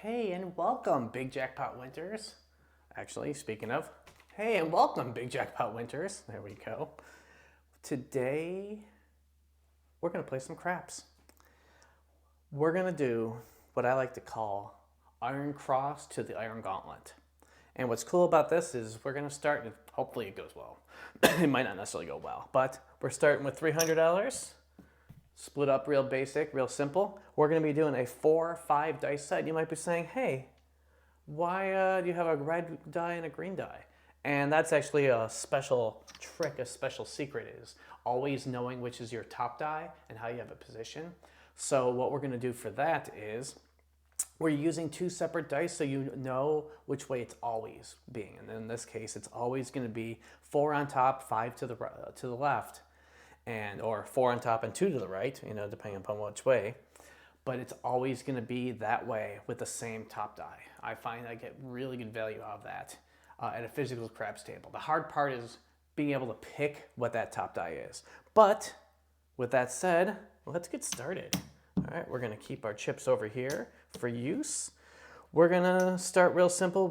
Hey and welcome, Big Jackpot Winters. Actually, speaking of, hey and welcome, Big Jackpot Winters. There we go. Today, we're gonna play some craps. We're gonna do what I like to call Iron Cross to the Iron Gauntlet. And what's cool about this is we're gonna start, and hopefully it goes well. It might not necessarily go well, but we're starting with $300. Split up real basic, real simple. We're gonna be doing a 4-5 dice set. You might be saying, hey, why do you have a red die and a green die? And that's actually a special trick, a special secret is always knowing which is your top die and how you have a position. So what we're gonna do for that is we're using two separate dice so you know which way it's always being. And in this case, it's always gonna be 4 on top, 5 to the left. Or 4 on top and 2 to the right, depending upon which way. But it's always going to be that way with the same top die. I find I get really good value out of that at a physical craps table. The hard part is being able to pick what that top die is. But with that said, let's get started. All right, we're going to keep our chips over here for use. We're going to start real simple.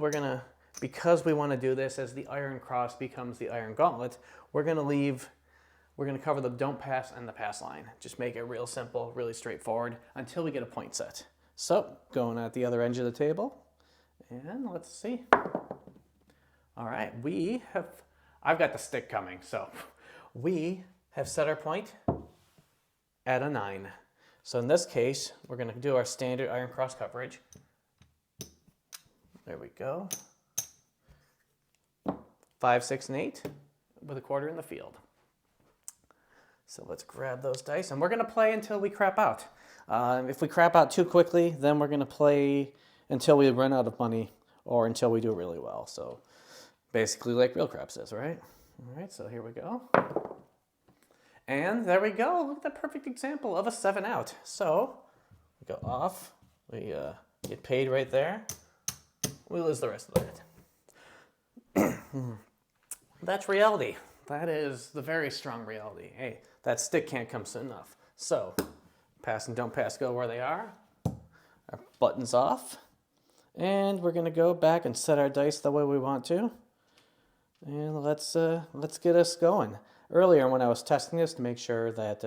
Because we want to do this as the Iron Cross becomes the Iron Gauntlet, we're going to cover the don't pass and the pass line. Just make it real simple, really straightforward until we get a point set. So going at the other edge of the table, and let's see. All right, I've got the stick coming. So we have set our point at a 9. So in this case, we're gonna do our standard Iron Cross coverage. There we go. 5, 6, and 8 with a quarter in the field. So let's grab those dice, and we're going to play until we crap out. If we crap out too quickly, then we're going to play until we run out of money or until we do really well. So basically like real craps is, right? All right, so here we go. And there we go. Look at that perfect example of a 7 out. So we go off. We get paid right there. We lose the rest of that. That's reality. That is the very strong reality. Hey, that stick can't come soon enough. So, pass and don't pass go where they are. Our button's off. And we're going to go back and set our dice the way we want to. And let's get us going. Earlier when I was testing this to make sure that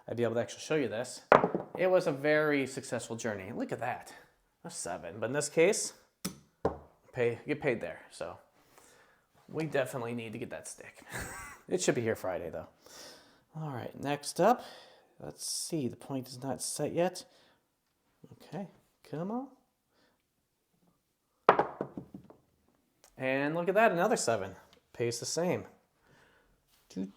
I'd be able to actually show you this, it was a very successful journey. Look at that. A 7. But in this case, get paid there. So we definitely need to get that stick. It should be here Friday, though. All right, next up, let's see. The point is not set yet. Okay, come on. And look at that, another 7. Pays the same. It's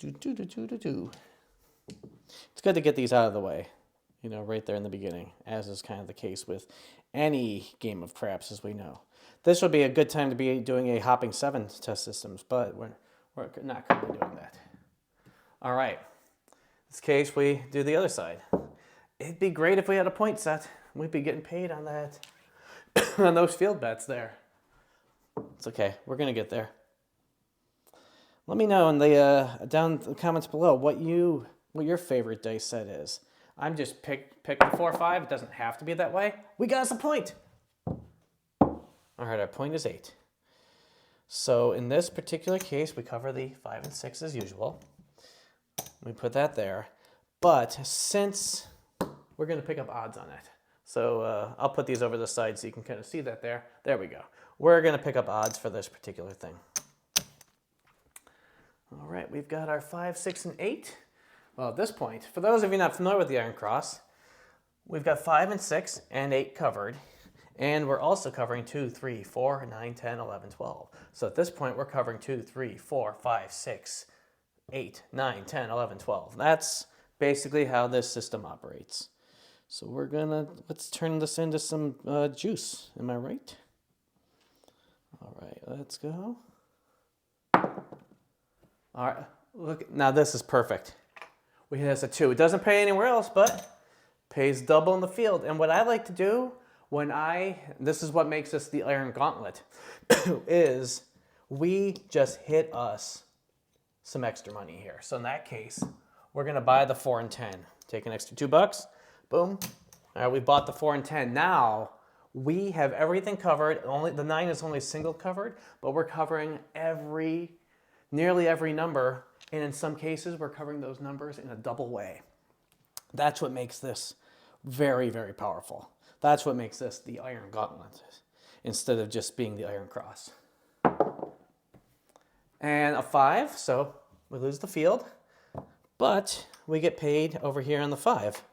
good to get these out of the way, right there in the beginning, as is kind of the case with any game of craps, as we know. This would be a good time to be doing a hopping 7 test systems, but we're not currently doing that. All right. In this case, we do the other side. It'd be great if we had a point set. We'd be getting paid on that, on those field bets there. It's okay. We're going to get there. Let me know in the down in the comments below what your favorite dice set is. I'm just pick the 4-5. It doesn't have to be that way. We got us a point. All right, our point is 8. So in this particular case, we cover the 5 and 6 as usual. We put that there. But since we're going to pick up odds on it, so I'll put these over the side so you can kind of see that there. There we go. We're going to pick up odds for this particular thing. All right, we've got our 5, 6, and 8. Well, at this point, for those of you not familiar with the Iron Cross, we've got 5 and 6 and 8 covered. And we're also covering 2, 3, 4, 9, 10, 11, 12. So at this point, we're covering 2, 3, 4, 5, 6, 8, 9, 10, 11, 12. That's basically how this system operates. So let's turn this into some juice. Am I right? All right, let's go. All right, look, now this is perfect. We hit us a 2. It doesn't pay anywhere else, but pays double in the field. And what I like to do this is what makes us the Iron Gauntlet, is we just hit us some extra money here. So in that case, we're going to buy the 4 and 10. Take an extra $2. Boom. All right, we bought the 4 and 10. Now We have everything covered. Only the 9 is only single covered, but we're covering nearly every number, and in some cases, we're covering those numbers in a double way. That's what makes this very, very powerful. That's what makes this the Iron Gauntlet, instead of just being the Iron Cross. And a 5, so we lose the field, but we get paid over here on the 5.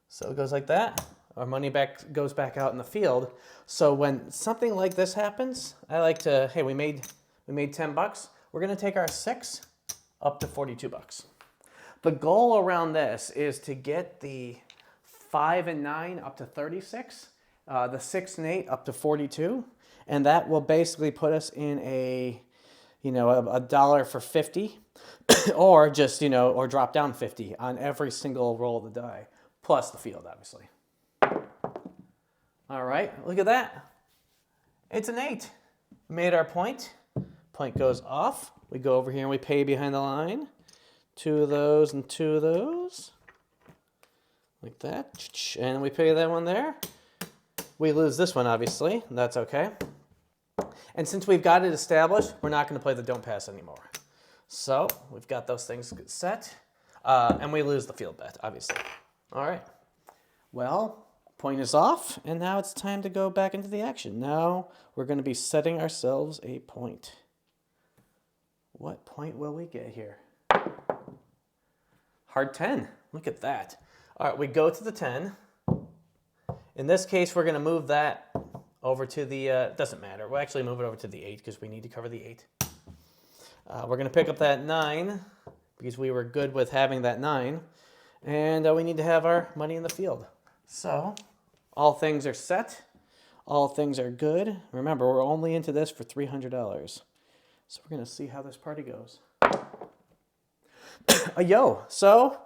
So it goes like that. Our money goes back out in the field. So when something like this happens, I like to, hey, we made 10 bucks. We're going to take our 6 up to 42 bucks. The goal around this is to get the 5 and 9 up to 36, the 6 and 8 up to 42, and that will basically put us in a dollar for 50, or just, or drop down 50 on every single roll of the die, plus the field, obviously. All right, look at that. It's an 8. We made our point. Point goes off. We go over here and we pay behind the line. 2 of those and 2 of those. Like that. And we pay that one there. We lose this one, obviously. That's okay. And since we've got it established, we're not going to play the don't pass anymore. So we've got those things set. And we lose the field bet, obviously. All right. Well, point is off, and now it's time to go back into the action. Now we're going to be setting ourselves a point. What point will we get here? Hard 10. Look at that. All right, we go to the 10. In this case, we're going to move that over to the, doesn't matter. We'll actually move it over to the 8 because we need to cover the 8. We're going to pick up that 9 because we were good with having that 9. And we need to have our money in the field. So all things are set. All things are good. Remember, we're only into this for $300. So we're going to see how this party goes. Yo, so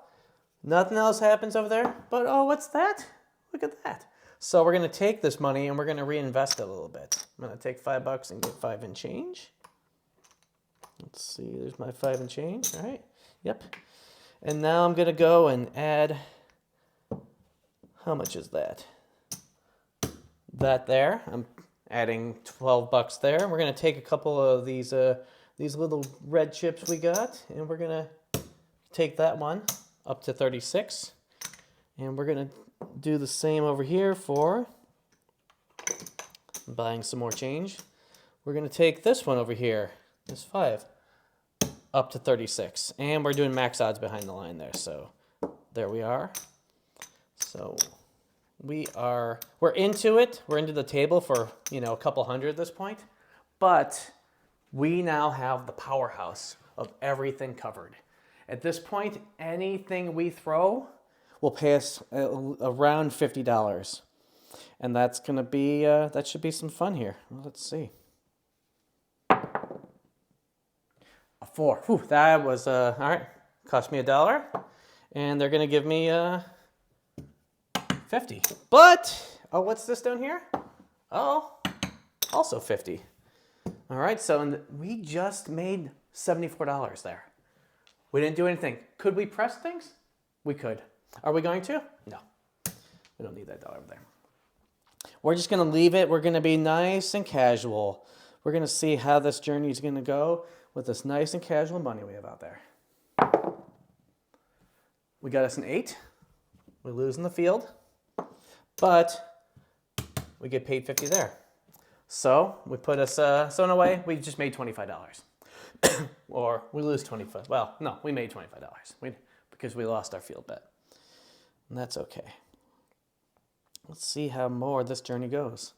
nothing else happens over there, but oh, what's that? Look at that. So we're going to take this money and we're going to reinvest it a little bit. I'm going to take $5 and get 5 and change. Let's see, there's my 5 and change, all right? Yep. And now I'm going to go and add, how much is that? That there. I'm adding $12 there. We're going to take a couple of these little red chips we got, and we're going to take that one up to 36. And we're going to do the same over here for buying some more change. We're going to take this one over here, this 5, up to 36. And we're doing max odds behind the line there. So there we are. So we're into it. We're into the table for, a couple hundred at this point. But we now have the powerhouse of everything covered. At this point, anything we throw will pay us around $50. And that's going to be, that should be some fun here. Well, let's see. A 4. Whew, that was, all right, cost me $1. And they're going to give me 50. But, oh, what's this down here? Oh, also 50. All right, so we just made $74 there. We didn't do anything. Could we press things? We could. Are we going to? No. We don't need that dollar over there. We're just going to leave it. We're going to be nice and casual. We're going to see how this journey is going to go with this nice and casual money we have out there. We got us an 8. We lose in the field. But we get paid 50 there. So we put us, so in a way, we just made $25. Or we lose 25. Well, no, we made $25 because we lost our field bet. And that's okay. Let's see how more this journey goes.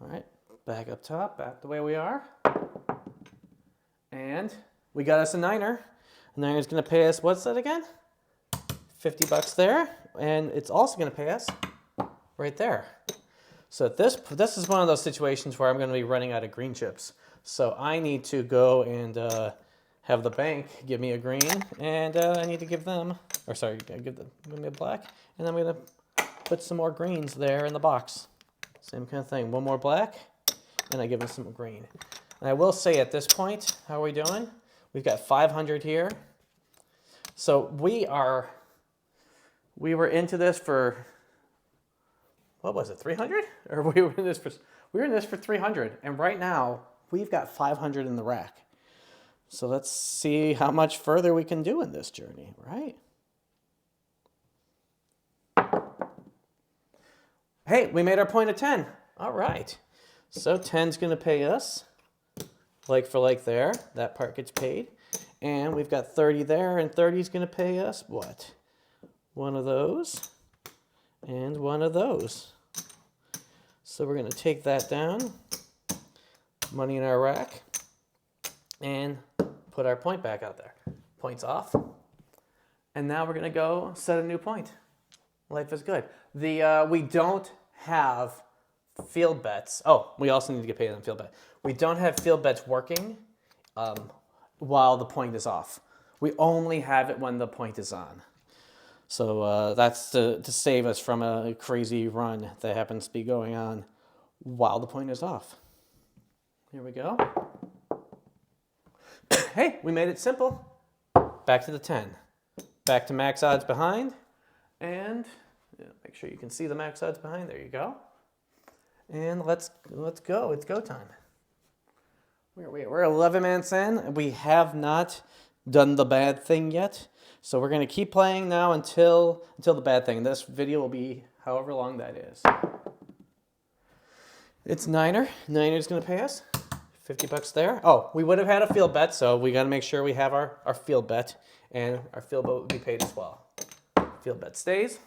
All right, back up top, back the way we are. And we got us a 9er. A 9er is going to pay us, what's that again? $50 there. And it's also going to pay us right there. So this is one of those situations where I'm going to be running out of green chips. So I need to go and have the bank give me a green, and I need to give them, or sorry, give me a black, and I'm going to put some more greens there in the box. Same kind of thing. One more black, and I give them some green. And I will say at this point, how are we doing? We've got 500 here. So we were into this for what was it, 300? Or we were in this for 300, and right now we've got 500 in the rack. So let's see how much further we can do in this journey, right? Hey, we made our point of 10. All right. So 10's going to pay us like for like there. That part gets paid. And we've got 30 there, and 30's going to pay us what? One of those and one of those. So we're going to take that down, money in our rack, and put our point back out there. Point's off. And now we're going to go set a new point. Life is good. We don't have field bets. Oh, we also need to get paid on field bet. We don't have field bets working while the point is off. We only have it when the point is on. So that's to save us from a crazy run that happens to be going on while the point is off. Here we go. Hey, we made it simple. Back to the 10. Back to max odds behind. And make sure you can see the max odds behind. There you go. And let's go. It's go time. We're 11 minutes in. We have not done the bad thing yet. So we're going to keep playing now until the bad thing. This video will be however long that is. It's Niner. Niner's going to pay us $50 there. Oh, we would have had a field bet, so we got to make sure we have our field bet, and our field bet will be paid as well. Field bet stays,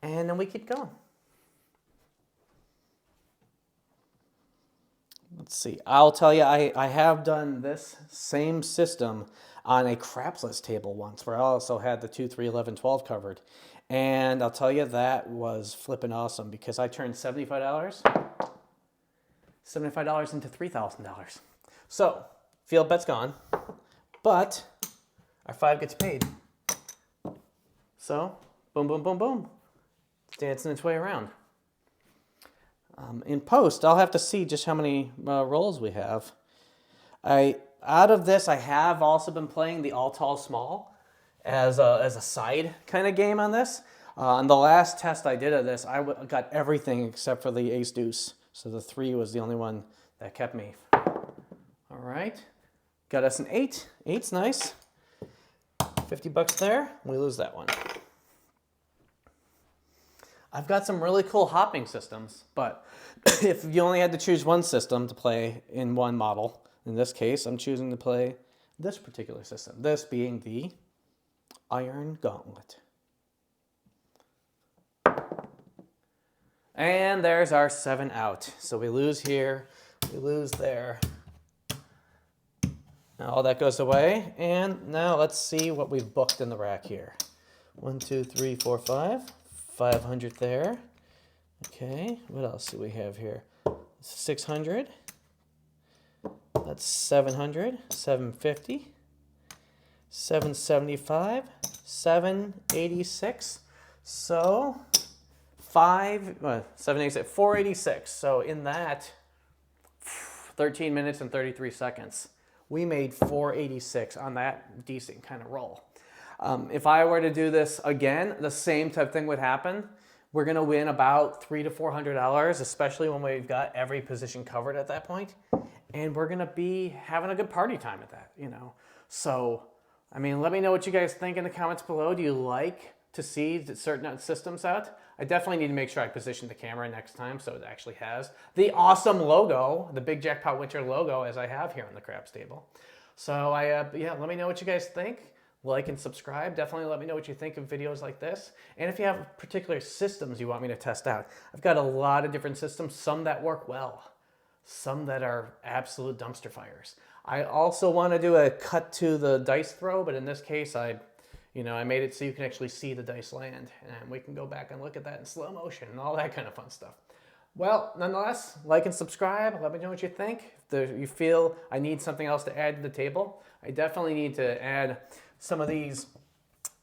and then we keep going. Let's see. I'll tell you, I have done this same system on a crapsless table once, where I also had the 2, 3, 11, 12 covered. And I'll tell you, that was flipping awesome because I turned $75 into $3,000. So, field bet's gone, but our 5 gets paid. So, boom, boom, boom, boom. It's dancing its way around. In post, I'll have to see just how many rolls we have. Out of this, I have also been playing the all tall small as a side kind of game on this. On the last test I did of this, I got everything except for the ace deuce. So the 3 was the only one that kept me. All right, got us an 8. 8's nice. $50 there. We lose that one. I've got some really cool hopping systems, but if you only had to choose one system to play in one model, in this case, I'm choosing to play this particular system, this being the Iron Gauntlet. And there's our 7 out. So we lose here, we lose there. Now all that goes away, and now let's see what we've booked in the rack here. 1, 2, 3, 4, 5. 500 there. Okay, what else do we have here? 600. That's 700. 750. 775. 786. So 786. 486. So in that 13 minutes and 33 seconds, we made 486 on that decent kind of roll. If I were to do this again, the same type thing would happen. We're going to win about $300 to $400, especially when we've got every position covered at that point. And we're going to be having a good party time at that, you know. So, I mean, let me know what you guys think in the comments below. Do you like to see certain systems out? I definitely need to make sure I position the camera next time so it actually has the awesome logo, the Big Jackpot Winter logo, as I have here on the craps table. So, yeah, let me know what you guys think. Like and subscribe. Definitely let me know what you think of videos like this. And if you have particular systems you want me to test out. I've got a lot of different systems, some that work well, some that are absolute dumpster fires. I also want to do a cut to the dice throw, but in this case, I made it so you can actually see the dice land. And we can go back and look at that in slow motion and all that kind of fun stuff. Well, nonetheless, like and subscribe. Let me know what you think. If you feel I need something else to add to the table, I definitely need to add some of these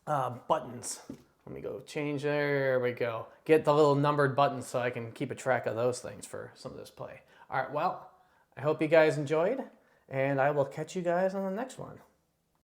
buttons. Let me go change, there we go. Get the little numbered buttons so I can keep a track of those things for some of this play. All right, well, I hope you guys enjoyed, and I will catch you guys on the next one.